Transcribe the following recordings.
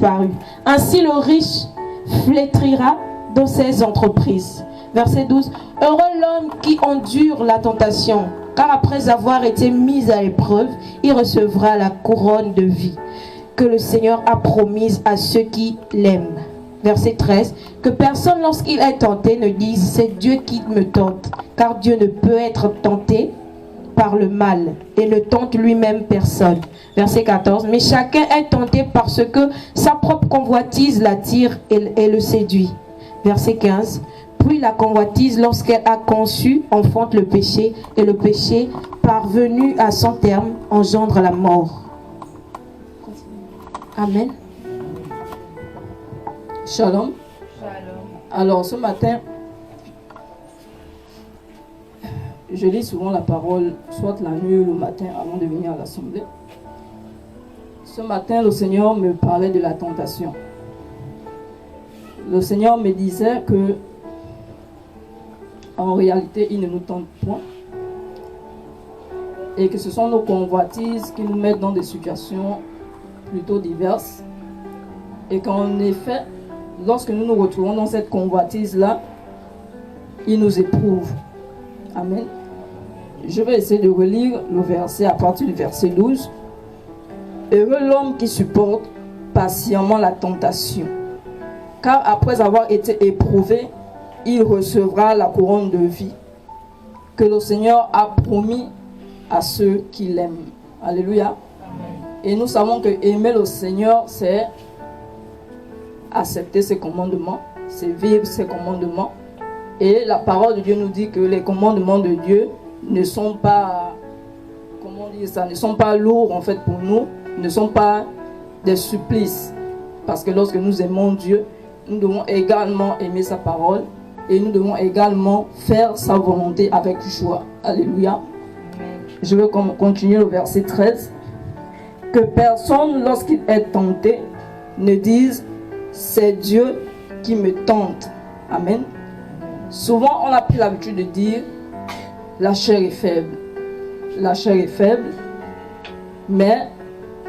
disparu. Ainsi le riche flétrira dans ses entreprises. Verset 12. Heureux l'homme qui endure la tentation, car après avoir été mis à l'épreuve, il recevra la couronne de vie que le Seigneur a promise à ceux qui l'aiment. Verset 13. Que personne, lorsqu'il est tenté, ne dise « c'est Dieu qui me tente », car Dieu ne peut être tenté par le mal et ne tente lui-même personne. Verset 14. Mais chacun est tenté parce que sa propre convoitise l'attire et le séduit. Verset 15. Puis la convoitise, lorsqu'elle a conçu, enfante le péché, et le péché, parvenu à son terme, engendre la mort. Amen. Shalom. Alors ce matin, je lis souvent la parole, soit la nuit ou le matin avant de venir à l'assemblée. Ce matin, le Seigneur me parlait de la tentation. Le Seigneur me disait que en réalité, il ne nous tente point. Et que ce sont nos convoitises qui nous mettent dans des situations plutôt diverses. Et qu'en effet, lorsque nous nous retrouvons dans cette convoitise-là, il nous éprouve. Amen. Je vais essayer de relire le verset à partir du verset 12. Heureux l'homme qui supporte patiemment la tentation, car après avoir été éprouvé, il recevra la couronne de vie que le Seigneur a promis à ceux qui l'aiment. Alléluia. Et nous savons que aimer le Seigneur, c'est accepter ses commandements, c'est vivre ses commandements. Et la parole de Dieu nous dit que les commandements de Dieu ne sont pas, comment dire ça, ne sont pas lourds en fait pour nous, ne sont pas des supplices. Parce que lorsque nous aimons Dieu, nous devons également aimer sa parole et nous devons également faire sa volonté avec joie. Alléluia. Je vais continuer le verset 13. Que personne, lorsqu'il est tenté, ne dise « c'est Dieu qui me tente ». Amen. Souvent, on a pris l'habitude de dire « la chair est faible ». La chair est faible, mais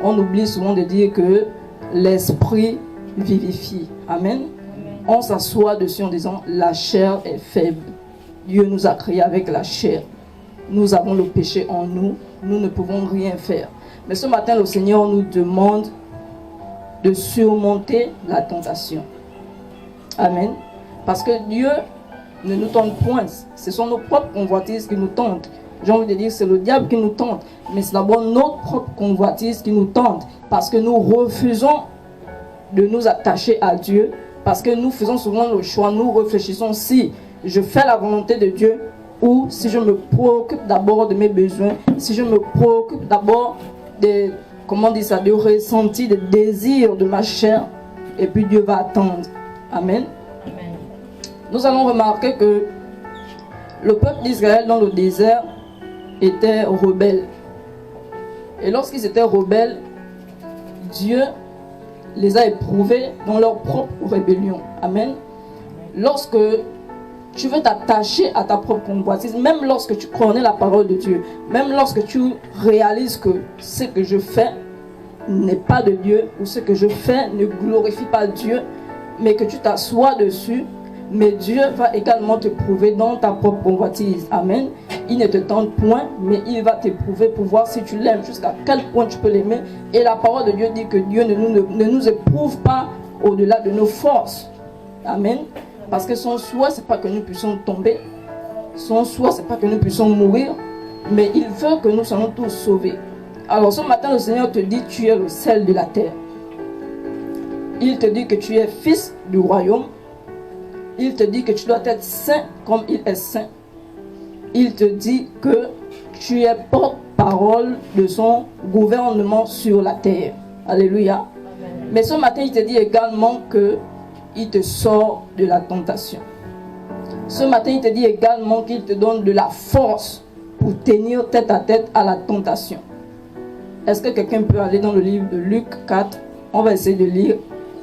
on oublie souvent de dire que l'esprit vivifie. Amen. On s'assoit dessus en disant « la chair est faible ». Dieu nous a créés avec la chair. Nous avons le péché en nous. Nous ne pouvons rien faire. Mais ce matin, le Seigneur nous demande de surmonter la tentation. Amen. Parce que Dieu ne nous tente point. Ce sont nos propres convoitises qui nous tentent. J'ai envie de dire c'est le diable qui nous tente. Mais c'est d'abord notre propre convoitise qui nous tente. Parce que nous refusons de nous attacher à Dieu. Parce que nous faisons souvent le choix. Nous réfléchissons si je fais la volonté de Dieu ou si je me préoccupe d'abord de mes besoins. Si je me préoccupe d'abord des, comment dire ça, de ressentis, des désirs de ma chair. Et puis Dieu va attendre. Amen. Amen. Nous allons remarquer que le peuple d'Israël dans le désert était rebelle. Et lorsqu'ils étaient rebelles, Dieu les a éprouvés dans leur propre rébellion. Amen. Lorsque tu veux t'attacher à ta propre convoitise, même lorsque tu connais la parole de Dieu, même lorsque tu réalises que ce que je fais n'est pas de Dieu, ou ce que je fais ne glorifie pas Dieu, mais que tu t'assois dessus, mais Dieu va également te prouver dans ta propre convoitise. Amen. Il ne te tente point, mais il va t'éprouver pour voir si tu l'aimes, jusqu'à quel point tu peux l'aimer. Et la parole de Dieu dit que Dieu ne nous éprouve pas au-delà de nos forces. Amen. Parce que son souhait, ce n'est pas que nous puissions tomber. Son souhait, ce n'est pas que nous puissions mourir. Mais il veut que nous soyons tous sauvés. Alors ce matin, le Seigneur te dit, tu es le sel de la terre. Il te dit que tu es fils du royaume. Il te dit que tu dois être saint comme il est saint. Il te dit que tu es porte-parole de son gouvernement sur la terre. Alléluia. Amen. Mais ce matin, il te dit également que il te sort de la tentation. Ce matin, il te dit également qu'il te donne de la force pour tenir tête à tête à la tentation. Est-ce que quelqu'un peut aller dans le livre de Luc 4? On va essayer de lire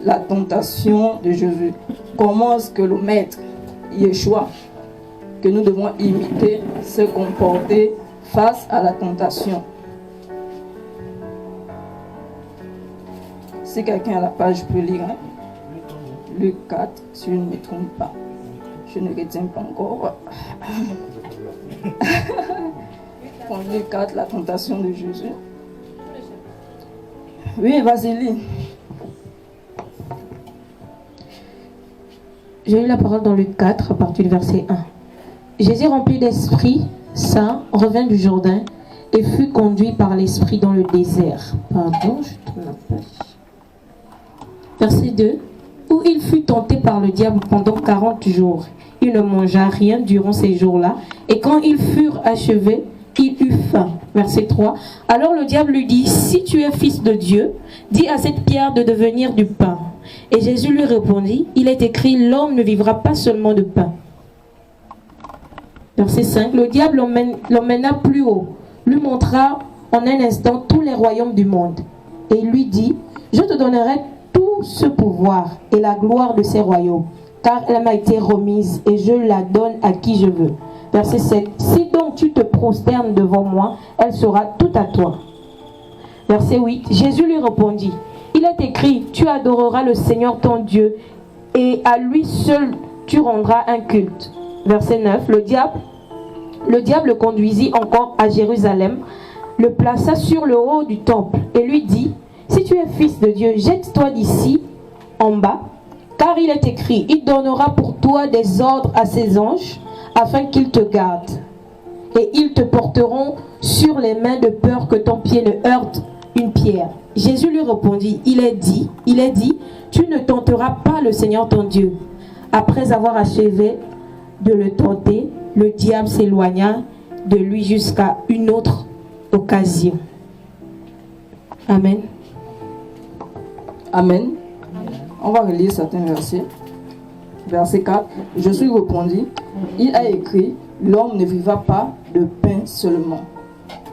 la tentation de Jésus. Comment est-ce que le maître, Yeshua, que nous devons imiter, se comporter face à la tentation. Si quelqu'un a la page, je peux lire. Hein? Luc 4, si je ne me trompe pas. Je ne retiens pas encore. Luc 4, la tentation de Jésus. Oui, vas-y, lis. J'ai eu la parole dans Luc 4, à partir du verset 1. Jésus, rempli d'Esprit Saint, revint du Jourdain et fut conduit par l'Esprit dans le désert. Pardon, je tourne la page. Verset 2. Où il fut tenté par le diable pendant 40 jours. Il ne mangea rien durant ces jours-là. Et quand ils furent achevés, il eut faim. Verset 3. Alors le diable lui dit, si tu es fils de Dieu, dis à cette pierre de devenir du pain. Et Jésus lui répondit, il est écrit, l'homme ne vivra pas seulement de pain. Verset 5. Le diable l'emmena plus haut, lui montra en un instant tous les royaumes du monde. Et il lui dit, je te donnerai tout ce pouvoir et la gloire de ces royaumes, car elle m'a été remise et je la donne à qui je veux. Verset 7. Si donc tu te prosternes devant moi, elle sera toute à toi. Verset 8. Jésus lui répondit, il est écrit, tu adoreras le Seigneur ton Dieu et à lui seul tu rendras un culte. Verset 9. Le diable le conduisit encore à Jérusalem, le plaça sur le haut du temple et lui dit, si tu es fils de Dieu, jette-toi d'ici en bas, car il est écrit, il donnera pour toi des ordres à ses anges, afin qu'ils te gardent. Et ils te porteront sur les mains de peur que ton pied ne heurte une pierre. Jésus lui répondit, il est dit, tu ne tenteras pas le Seigneur ton Dieu. Après avoir achevé de le tenter, le diable s'éloigna de lui jusqu'à une autre occasion. Amen. Amen. On va relire certains versets. Verset 4. Jésus répondit, il a écrit, l'homme ne vivra pas de pain seulement.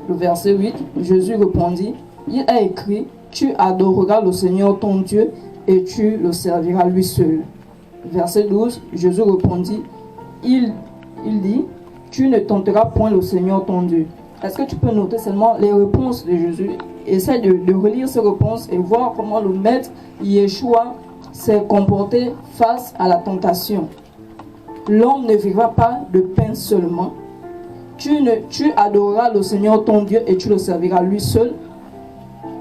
Le verset 8. Jésus répondit, il a écrit, tu adoreras le Seigneur ton Dieu et tu le serviras lui seul. Verset 12. Jésus répondit, il dit, tu ne tenteras point le Seigneur ton Dieu. Est-ce que tu peux noter seulement les réponses de Jésus? Essaie de relire ces réponses et voir comment le maître Yeshua s'est comporté face à la tentation. L'homme ne vivra pas de pain seulement. Tu adoreras le Seigneur ton Dieu et tu le serviras lui seul.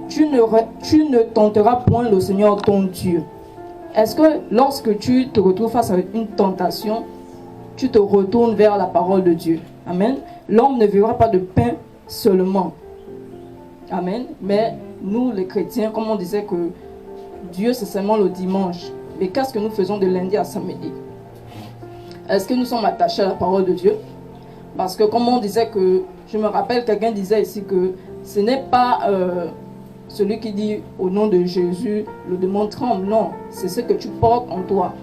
Tu ne tenteras point le Seigneur ton Dieu. Est-ce que lorsque tu te retrouves face à une tentation, tu te retournes vers la parole de Dieu? Amen. L'homme ne vivra pas de pain seulement. Amen. Mais nous, les chrétiens, comme on disait que Dieu, c'est seulement le dimanche. Mais qu'est-ce que nous faisons de lundi à samedi? Est-ce que nous sommes attachés à la parole de Dieu? Parce que comme on disait que, je me rappelle, quelqu'un disait ici que ce n'est pas celui qui dit au nom de Jésus, le démon tremble. Non, c'est ce que tu portes en toi.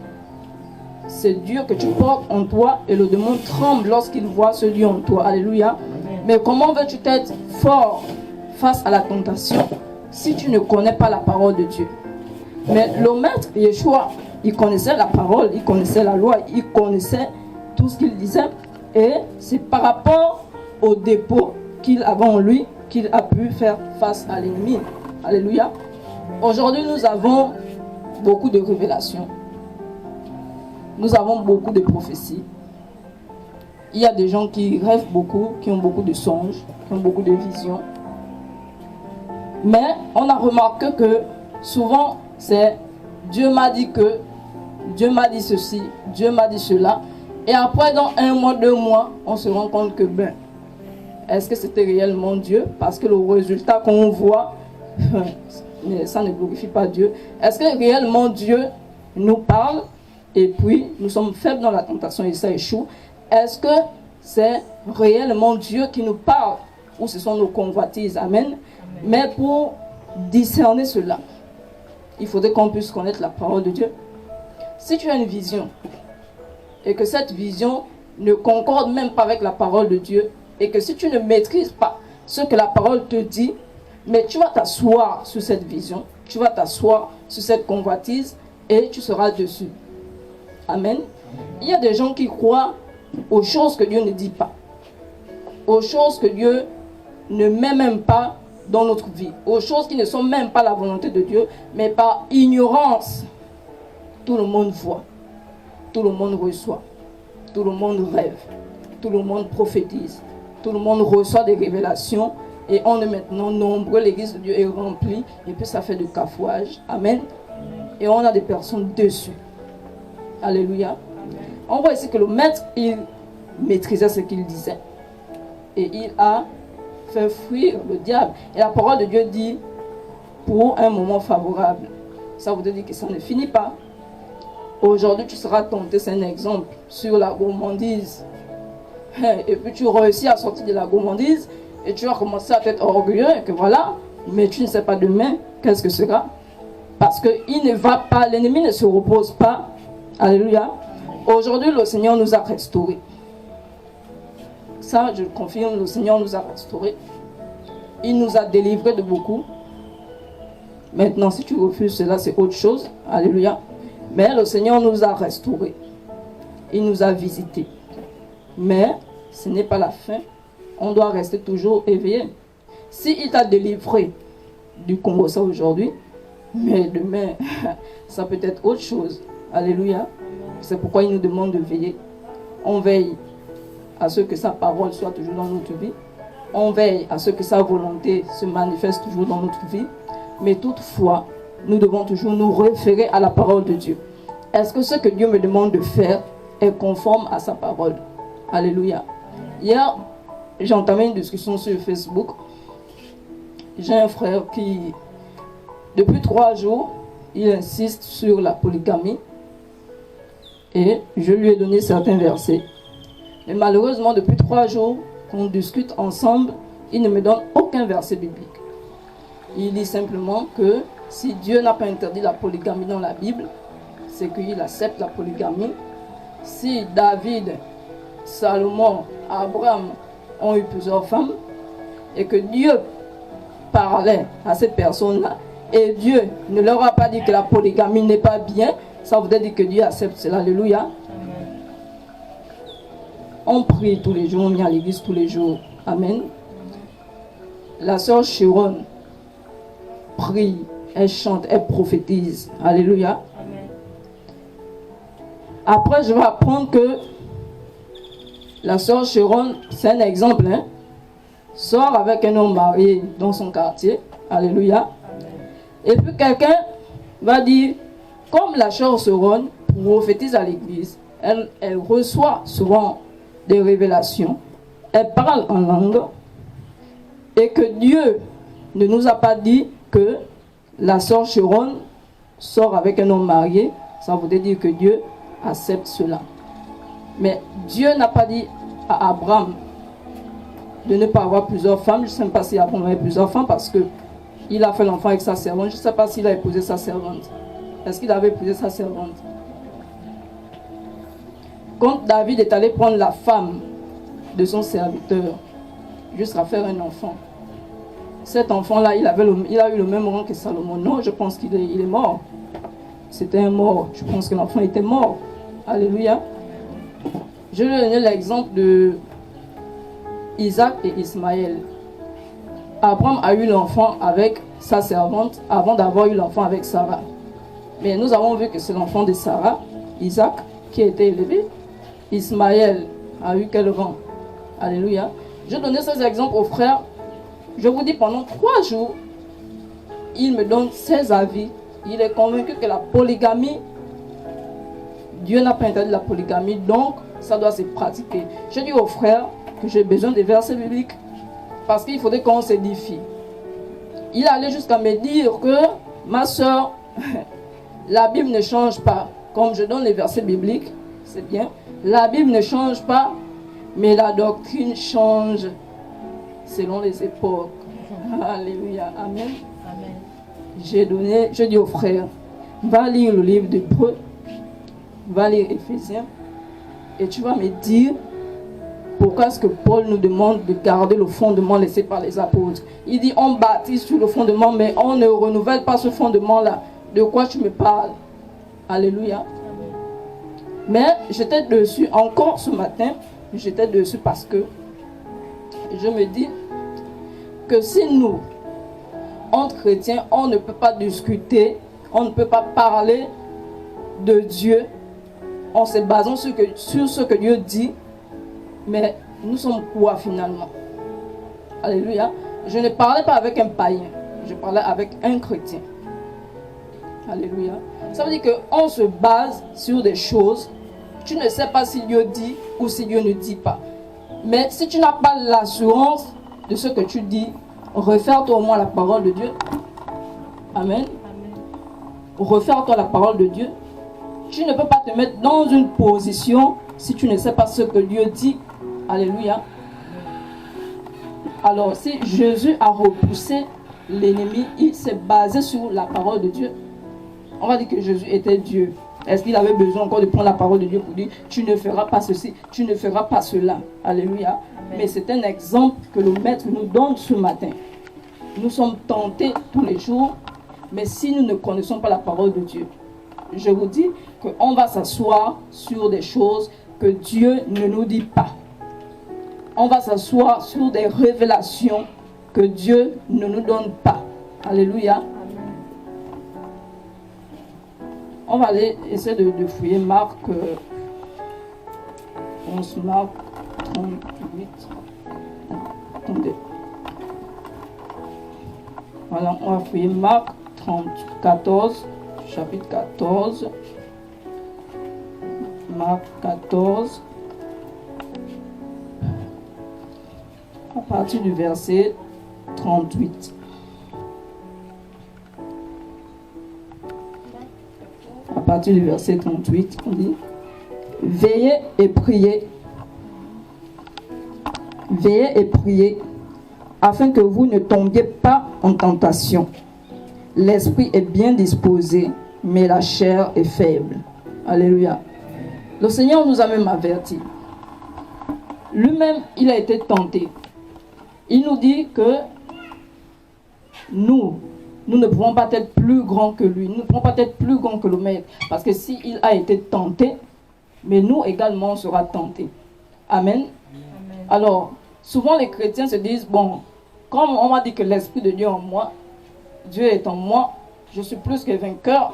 C'est Dieu que tu portes en toi et le démon tremble lorsqu'il voit ce Dieu en toi. Alléluia. Amen. Mais comment veux-tu être fort face à la tentation si tu ne connais pas la parole de Dieu? Mais le maître Yeshua, il connaissait la parole, il connaissait la loi, il connaissait tout ce qu'il disait. Et c'est par rapport au dépôt qu'il avait en lui qu'il a pu faire face à l'ennemi. Alléluia. Aujourd'hui, nous avons beaucoup de révélations. Nous avons beaucoup de prophéties. Il y a des gens qui rêvent beaucoup, qui ont beaucoup de songes, qui ont beaucoup de visions. Mais on a remarqué que souvent, c'est Dieu m'a dit que, Dieu m'a dit ceci, Dieu m'a dit cela. Et après, dans 1 mois, 2 mois, on se rend compte que, est-ce que c'était réellement Dieu? Parce que le résultat qu'on voit, ça ne glorifie pas Dieu. Est-ce que réellement Dieu nous parle? Et puis, nous sommes faibles dans la tentation et ça échoue. Est-ce que c'est réellement Dieu qui nous parle? Ou ce sont nos convoitises? Amen. Amen. Mais pour discerner cela, il faudrait qu'on puisse connaître la parole de Dieu. Si tu as une vision, et que cette vision ne concorde même pas avec la parole de Dieu, et que si tu ne maîtrises pas ce que la parole te dit, mais tu vas t'asseoir sur cette vision, tu vas t'asseoir sur cette convoitise, et tu seras dessus. Amen. Il y a des gens qui croient aux choses que Dieu ne dit pas, aux choses que Dieu ne met même pas dans notre vie, aux choses qui ne sont même pas la volonté de Dieu, mais par ignorance, tout le monde voit, tout le monde reçoit, tout le monde rêve, tout le monde prophétise, tout le monde reçoit des révélations, et on est maintenant nombreux, l'église de Dieu est remplie, et puis ça fait du cafouage. Amen. Et on a des personnes dessus. Alléluia. On voit ici que le maître, il maîtrisait ce qu'il disait. Et il a fait fuir le diable. Et la parole de Dieu dit, pour un moment favorable. Ça veut dire que ça ne finit pas. Aujourd'hui, tu seras tenté, c'est un exemple, sur la gourmandise. Et puis tu réussis à sortir de la gourmandise, et tu vas commencer à être orgueilleux, et que voilà, mais tu ne sais pas demain, qu'est-ce que sera. Parce qu'il ne va pas, l'ennemi ne se repose pas. Alléluia. Aujourd'hui, le Seigneur nous a restaurés. Ça, je le confirme, le Seigneur nous a restaurés. Il nous a délivrés de beaucoup. Maintenant, si tu refuses cela, c'est autre chose. Alléluia. Mais le Seigneur nous a restaurés. Il nous a visités. Mais ce n'est pas la fin. On doit rester toujours éveillé. S'il t'a délivré du Congo ça aujourd'hui, mais demain, ça peut être autre chose. Alléluia. C'est pourquoi il nous demande de veiller. On veille à ce que sa parole soit toujours dans notre vie. On veille à ce que sa volonté se manifeste toujours dans notre vie. Mais toutefois, nous devons toujours nous référer à la parole de Dieu. Est-ce que ce que Dieu me demande de faire est conforme à sa parole? Alléluia. Hier, j'ai entamé une discussion sur Facebook. J'ai un frère qui, depuis 3 jours, il insiste sur la polygamie. Et je lui ai donné certains versets. Mais malheureusement, depuis 3 jours qu'on discute ensemble, il ne me donne aucun verset biblique. Il dit simplement que si Dieu n'a pas interdit la polygamie dans la Bible, c'est qu'il accepte la polygamie. Si David, Salomon, Abraham ont eu plusieurs femmes, et que Dieu parlait à ces personnes-là, et Dieu ne leur a pas dit que la polygamie n'est pas bien, ça voudrait dire que Dieu accepte cela. Alléluia. Amen. On prie tous les jours, on vient à l'église tous les jours. Amen. La sœur Chiron prie, elle chante, elle prophétise. Alléluia. Amen. Après, je vais apprendre que la sœur Chiron, c'est un exemple, hein, sort avec un homme marié dans son quartier. Alléluia. Amen. Et puis quelqu'un va dire, comme la sœur Chiron prophétise à l'église, elle reçoit souvent des révélations, elle parle en langue, et que Dieu ne nous a pas dit que la sœur Chiron sort avec un homme marié, ça voudrait dire que Dieu accepte cela. Mais Dieu n'a pas dit à Abraham de ne pas avoir plusieurs femmes. Je ne sais pas si Abraham avait plusieurs femmes parce qu'il a fait l'enfant avec sa servante. Je ne sais pas s'il a épousé sa servante. Est-ce qu'il avait épousé sa servante? Quand David est allé prendre la femme de son serviteur, jusqu'à faire un enfant, cet enfant-là, il a eu le même rang que Salomon. Non, je pense qu'il est mort. C'était un mort. Je pense que l'enfant était mort. Alléluia. Je vais donner l'exemple de Isaac et Ismaël. Abraham a eu l'enfant avec sa servante avant d'avoir eu l'enfant avec Sarah. Mais nous avons vu que c'est l'enfant de Sarah, Isaac, qui a été élevé. Ismaël a eu quel rang? Alléluia. Je donnais ces exemples aux frères. Je vous dis, pendant 3 jours, il me donne ses avis. Il est convaincu que la polygamie, Dieu n'a pas interdit la polygamie, donc ça doit se pratiquer. Je dis aux frères que j'ai besoin des versets bibliques parce qu'il faudrait qu'on s'édifie. Il allait jusqu'à me dire que, ma soeur, la Bible ne change pas. Comme je donne les versets bibliques, c'est bien. La Bible ne change pas, mais la doctrine change selon les époques. Alléluia. Amen. Amen. Je dis aux frères, va lire le livre d'Hébreux, va lire Éphésiens, et tu vas me dire pourquoi est-ce que Paul nous demande de garder le fondement laissé par les apôtres. Il dit, on bâtit sur le fondement, mais on ne renouvelle pas ce fondement-là. De quoi tu me parles? Alléluia. Amen. Mais j'étais dessus, encore ce matin, j'étais dessus parce que je me dis que si nous, entre chrétiens, on ne peut pas discuter, on ne peut pas parler de Dieu en se basant sur ce que Dieu dit, mais nous sommes quoi finalement? Alléluia. Je ne parlais pas avec un païen, je parlais avec un chrétien. Alléluia. Ça veut dire qu'on se base sur des choses. Tu ne sais pas si Dieu dit ou si Dieu ne dit pas. Mais si tu n'as pas l'assurance de ce que tu dis, réfère-toi au moins à la parole de Dieu. Amen. Réfère-toi à la parole de Dieu. Tu ne peux pas te mettre dans une position si tu ne sais pas ce que Dieu dit. Alléluia. Alors, si Jésus a repoussé l'ennemi, il s'est basé sur la parole de Dieu. On va dire que Jésus était Dieu. Est-ce qu'il avait besoin encore de prendre la parole de Dieu pour dire tu ne feras pas ceci, tu ne feras pas cela? Alléluia. Amen. Mais c'est un exemple que le Maître nous donne ce matin. Nous sommes tentés tous les jours, mais si nous ne connaissons pas la parole de Dieu, je vous dis qu'on va s'asseoir sur des choses que Dieu ne nous dit pas. On va s'asseoir sur des révélations que Dieu ne nous donne pas. Alléluia. On va aller essayer de fouiller Marc 11, Marc 38. Attendez. Voilà, on va fouiller Marc 14, chapitre 14. Marc 14. À partir du verset 38. À partir du verset 38, on dit: Veillez et priez. Veillez et priez, afin que vous ne tombiez pas en tentation. L'esprit est bien disposé, mais la chair est faible. Alléluia. Le Seigneur nous a même avertis. Lui-même, il a été tenté. Il nous dit que nous ne pouvons pas être plus grands que lui. Nous ne pouvons pas être plus grands que le Maître. Parce que s'il a été tenté, mais nous également, on sera tentés. Amen. Amen. Alors, souvent les chrétiens se disent, bon, comme on m'a dit que l'Esprit de Dieu est en moi, Dieu est en moi, je suis plus que vainqueur,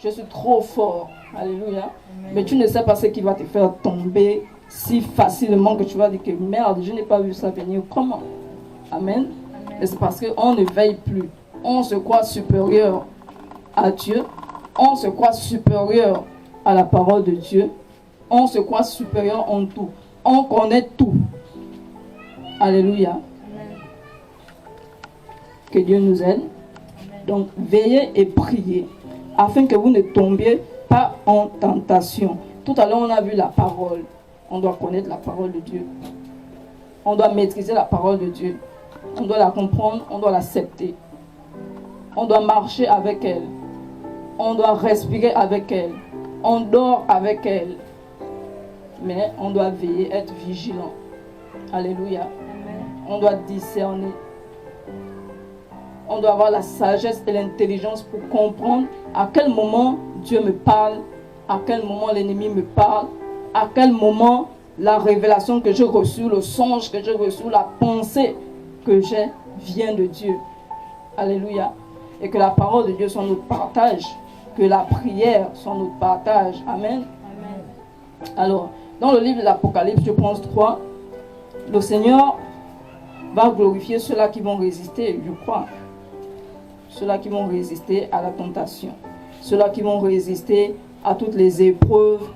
je suis trop fort. Alléluia. Amen. Mais tu ne sais pas ce qui va te faire tomber si facilement que tu vas dire que merde, je n'ai pas vu ça venir. Comment? Amen. Amen. Et c'est parce qu'on ne veille plus. On se croit supérieur à Dieu. On se croit supérieur à la parole de Dieu. On se croit supérieur en tout. On connaît tout. Alléluia. Amen. Que Dieu nous aide. Amen. Donc, veillez et priez afin que vous ne tombiez pas en tentation. Tout à l'heure, on a vu la parole. On doit connaître la parole de Dieu. On doit maîtriser la parole de Dieu. On doit la comprendre, on doit l'accepter. On doit marcher avec elle. On doit respirer avec elle. On dort avec elle. Mais on doit veiller, être vigilant. Alléluia. Amen. On doit discerner. On doit avoir la sagesse et l'intelligence pour comprendre à quel moment Dieu me parle, à quel moment l'ennemi me parle, à quel moment la révélation que j'ai reçue, le songe que j'ai reçu, la pensée que j'ai vient de Dieu. Alléluia. Et que la parole de Dieu soit notre partage, que la prière soit notre partage. Amen. Amen. Alors, dans le livre de l'Apocalypse, je pense 3, le Seigneur va glorifier ceux-là qui vont résister, je crois. Ceux-là qui vont résister à la tentation. Ceux-là qui vont résister à toutes les épreuves.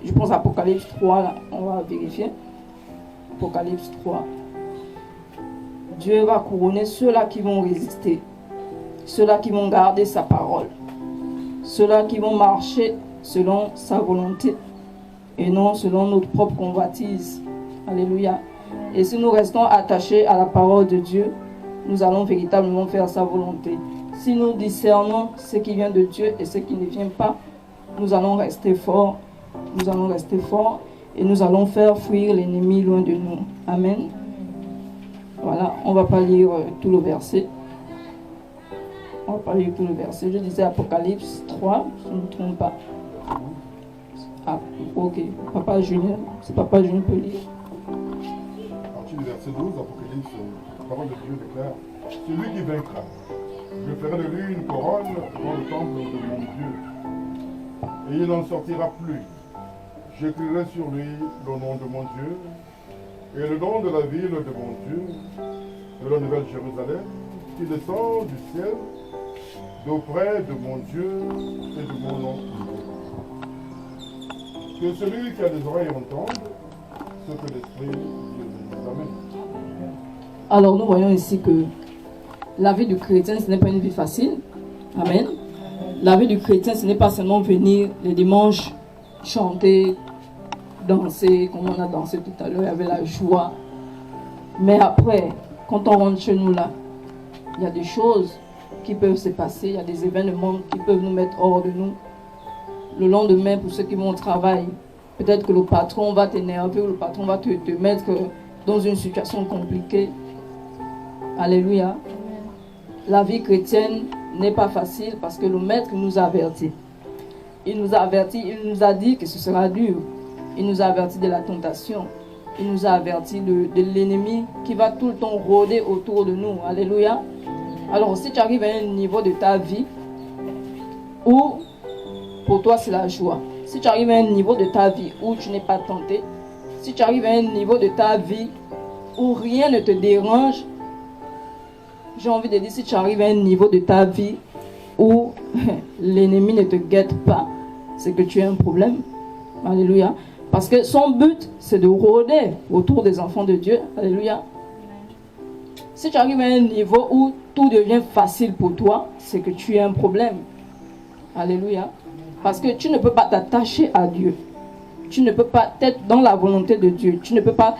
Je pense à Apocalypse 3, là, on va vérifier. Apocalypse 3. Dieu va couronner ceux-là qui vont résister. Ceux-là qui vont garder sa parole. Ceux-là qui vont marcher selon sa volonté et non selon notre propre convoitise. Alléluia. Et si nous restons attachés à la parole de Dieu, nous allons véritablement faire sa volonté. Si nous discernons ce qui vient de Dieu et ce qui ne vient pas, nous allons rester forts. Nous allons rester forts et nous allons faire fuir l'ennemi loin de nous. Amen. Voilà, on ne va pas lire tout le verset. On va pas lire tout le verset. Je disais Apocalypse 3, je ne me trompe pas. Ah, ok. Papa Julien, c'est Papa Julien peut lire. À partir du verset 12, Apocalypse, la parole de Dieu déclare: celui qui vaincra, je ferai de lui une couronne dans le temple de mon Dieu, et il n'en sortira plus. J'écrirai sur lui le nom de mon Dieu, et le nom de la ville de mon Dieu, de la nouvelle Jérusalem, qui descend du ciel, d'auprès de mon Dieu et de mon nom. Que celui qui a des oreilles entende ce que l'Esprit nous amène. Alors nous voyons ici que la vie du chrétien, ce n'est pas une vie facile. Amen. La vie du chrétien, ce n'est pas seulement venir les dimanches chanter, danser, comme on a dansé tout à l'heure, avec la joie. Mais après, quand on rentre chez nous là, il y a des choses qui peuvent se passer, il y a des événements qui peuvent nous mettre hors de nous. Le lendemain, pour ceux qui vont au travail, peut-être que le patron va t'énerver ou le patron va te mettre dans une situation compliquée. Alléluia. La vie chrétienne n'est pas facile parce que le Maître nous a avertis. Il nous a avertis, il nous a dit que ce sera dur. Il nous a avertis de la tentation. Il nous a avertis de l'ennemi qui va tout le temps rôder autour de nous. Alléluia. Alors si tu arrives à un niveau de ta vie où pour toi c'est la joie, si tu arrives à un niveau de ta vie où tu n'es pas tenté, si tu arrives à un niveau de ta vie où rien ne te dérange, j'ai envie de dire, si tu arrives à un niveau de ta vie où l'ennemi ne te guette pas, c'est que tu as un problème. Alléluia. Parce que son but, c'est de rôder autour des enfants de Dieu. Alléluia. Si tu arrives à un niveau où tout devient facile pour toi, c'est que tu as un problème. Alléluia. Parce que tu ne peux pas t'attacher à Dieu. Tu ne peux pas être dans la volonté de Dieu. Tu ne peux pas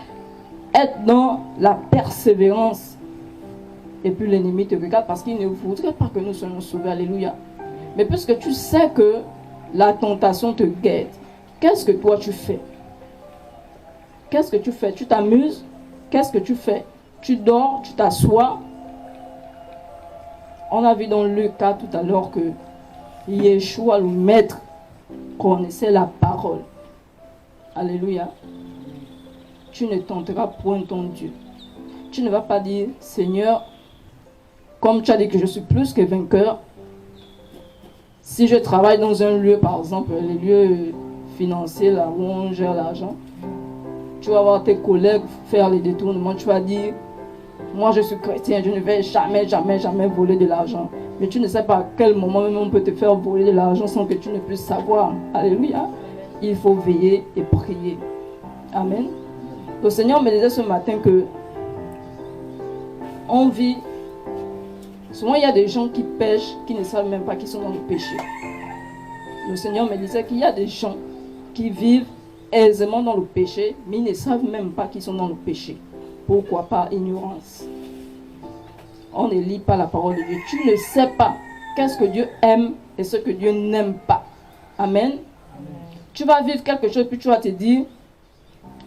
être dans la persévérance. Et puis l'ennemi te regarde parce qu'il ne voudrait pas que nous soyons sauvés. Alléluia. Mais puisque tu sais que la tentation te guette, qu'est-ce que toi tu fais? Qu'est-ce que tu fais? Tu t'amuses? Qu'est-ce que tu fais? Tu dors, tu t'assois. On a vu dans Lucas tout à l'heure que Yeshua, le maître, connaissait la parole. Alléluia. Tu ne tenteras point ton Dieu. Tu ne vas pas dire, Seigneur, comme tu as dit que je suis plus que vainqueur, si je travaille dans un lieu, par exemple, les lieux financiers, là où on gère l'argent, tu vas voir tes collègues faire les détournements, tu vas dire, moi je suis chrétien, je ne vais jamais, jamais, jamais voler de l'argent. Mais tu ne sais pas à quel moment même on peut te faire voler de l'argent sans que tu ne puisses savoir. Alléluia. Il faut veiller et prier. Amen. Le Seigneur me disait ce matin que on vit, souvent il y a des gens qui pêchent, qui ne savent même pas qu'ils sont dans le péché. Le Seigneur me disait qu'il y a des gens qui vivent aisément dans le péché, mais ils ne savent même pas qu'ils sont dans le péché. Pourquoi? Par ignorance. On ne lit pas la parole de Dieu. Tu ne sais pas qu'est-ce que Dieu aime et ce que Dieu n'aime pas. Amen. Tu vas vivre quelque chose, puis tu vas te dire,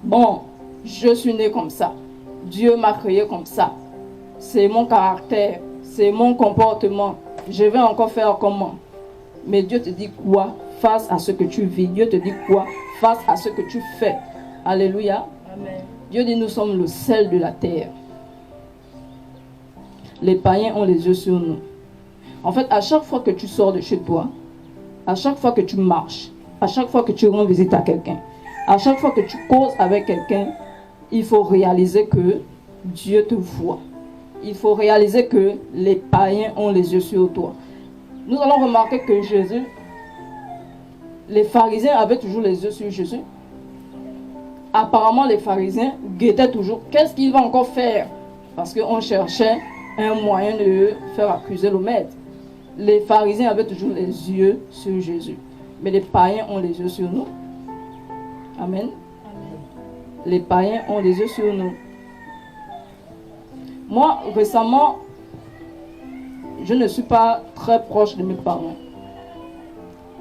bon, je suis né comme ça. Dieu m'a créé comme ça. C'est mon caractère, c'est mon comportement. Je vais encore faire comment? Mais Dieu te dit quoi face à ce que tu vis? Dieu te dit quoi face à ce que tu fais? Alléluia. Amen. Dieu dit, nous sommes le sel de la terre. Les païens ont les yeux sur nous. En fait, à chaque fois que tu sors de chez toi, à chaque fois que tu marches, à chaque fois que tu rends visite à quelqu'un, à chaque fois que tu causes avec quelqu'un, il faut réaliser que Dieu te voit. Il faut réaliser que les païens ont les yeux sur toi. Nous allons remarquer que Jésus, les pharisiens avaient toujours les yeux sur Jésus. Apparemment, les pharisiens guettaient toujours. Qu'est-ce qu'il va encore faire? Parce qu'on cherchait un moyen de faire accuser le maître. Les pharisiens avaient toujours les yeux sur Jésus. Mais les païens ont les yeux sur nous. Amen. Amen. Les païens ont les yeux sur nous. Moi, récemment, je ne suis pas très proche de mes parents.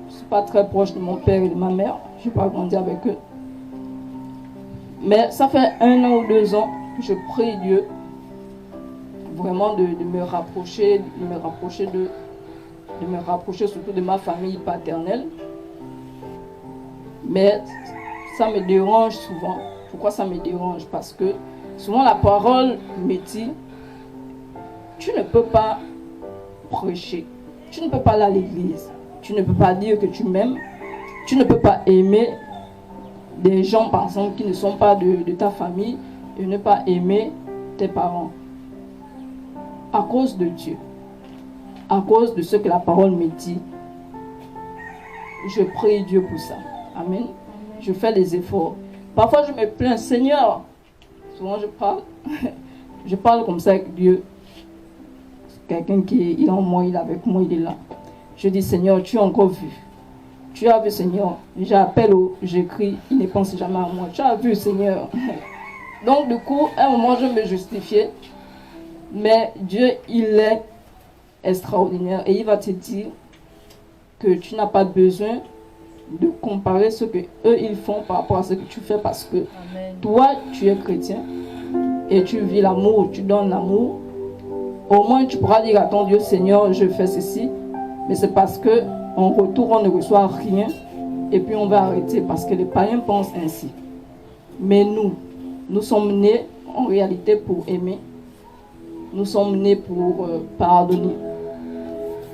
Je ne suis pas très proche de mon père et de ma mère. Je n'ai pas grandi avec eux. Mais ça fait 1 an ou 2 ans, je prie Dieu vraiment de me rapprocher, de me rapprocher surtout de ma famille paternelle. Mais ça me dérange souvent. Pourquoi ça me dérange? Parce que souvent la parole me dit tu ne peux pas prêcher, tu ne peux pas aller à l'église, tu ne peux pas dire que tu m'aimes, tu ne peux pas aimer des gens par exemple qui ne sont pas de ta famille et ne pas aimer tes parents. À cause de Dieu, à cause de ce que la parole me dit, je prie Dieu pour ça. Amen. Je fais des efforts. Parfois je me plains, Seigneur, souvent je parle comme ça avec Dieu. Quelqu'un qui est en moi, il est avec moi, il est là. Je dis, Seigneur, tu as encore vu. Tu as vu, Seigneur. J'appelle, j'écris, il ne pense jamais à moi. Tu as vu, Seigneur. Donc, du coup, à un moment, je me justifiais. Mais Dieu, il est extraordinaire. Et il va te dire que tu n'as pas besoin de comparer ce que eux ils font par rapport à ce que tu fais. Parce que toi, tu es chrétien. Et tu vis l'amour, tu donnes l'amour. Au moins, tu pourras dire à ton Dieu, Seigneur, je fais ceci. Mais c'est parce que en retour, on ne reçoit rien. Et puis, on va arrêter parce que les païens pensent ainsi. Mais nous sommes nés en réalité pour aimer. Nous sommes nés pour pardonner.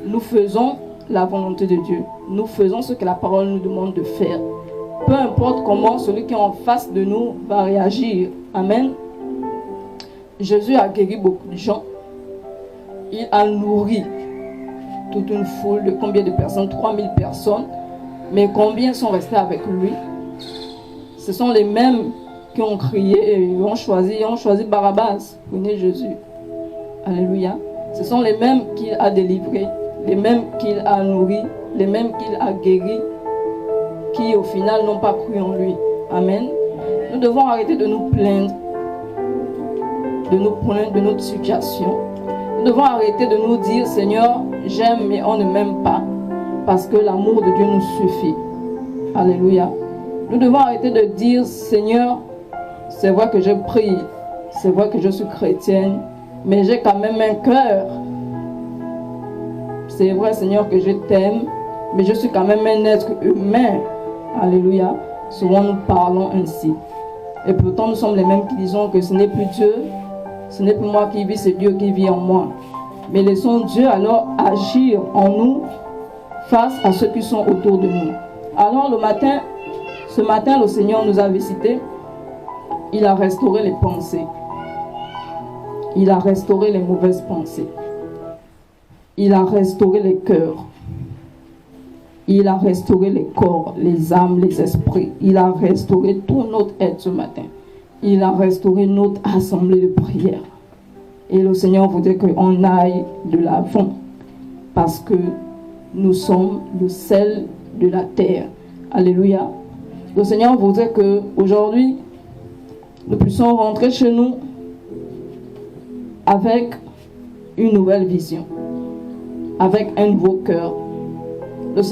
Nous faisons la volonté de Dieu. Nous faisons ce que la parole nous demande de faire. Peu importe comment celui qui est en face de nous va réagir. Amen. Jésus a guéri beaucoup de gens. Il a nourri toute une foule de combien de personnes? 3000 personnes. Mais combien sont restés avec lui? Ce sont les mêmes qui ont crié et ont choisi Barabbas. Prenez Jésus. Alléluia. Ce sont les mêmes qu'il a délivrés, les mêmes qu'il a nourris, les mêmes qu'il a guéris, qui au final n'ont pas cru en lui. Amen. Nous devons arrêter de nous plaindre, de notre situation. Nous devons arrêter de nous dire, Seigneur, j'aime mais on ne m'aime pas. Parce que l'amour de Dieu nous suffit. Alléluia. Nous devons arrêter de dire, Seigneur, c'est vrai que je prie, c'est vrai que je suis chrétienne, mais j'ai quand même un cœur. C'est vrai, Seigneur, que je t'aime, mais je suis quand même un être humain. Alléluia. Souvent nous parlons ainsi. Et pourtant nous sommes les mêmes qui disons que ce n'est plus Dieu, ce n'est plus moi qui vis, c'est Dieu qui vit en moi. Mais laissons Dieu alors agir en nous face à ceux qui sont autour de nous. Alors ce matin, le Seigneur nous a visités. Il a restauré les pensées. Il a restauré les mauvaises pensées. Il a restauré les cœurs. Il a restauré les corps, les âmes, les esprits. Il a restauré tout notre être ce matin. Il a restauré notre assemblée de prière. Et le Seigneur voudrait qu'on aille de l'avant. Parce que nous sommes le sel de la terre. Alléluia. Le Seigneur voudrait qu'aujourd'hui, nous puissions rentrer chez nous avec une nouvelle vision, avec un nouveau cœur,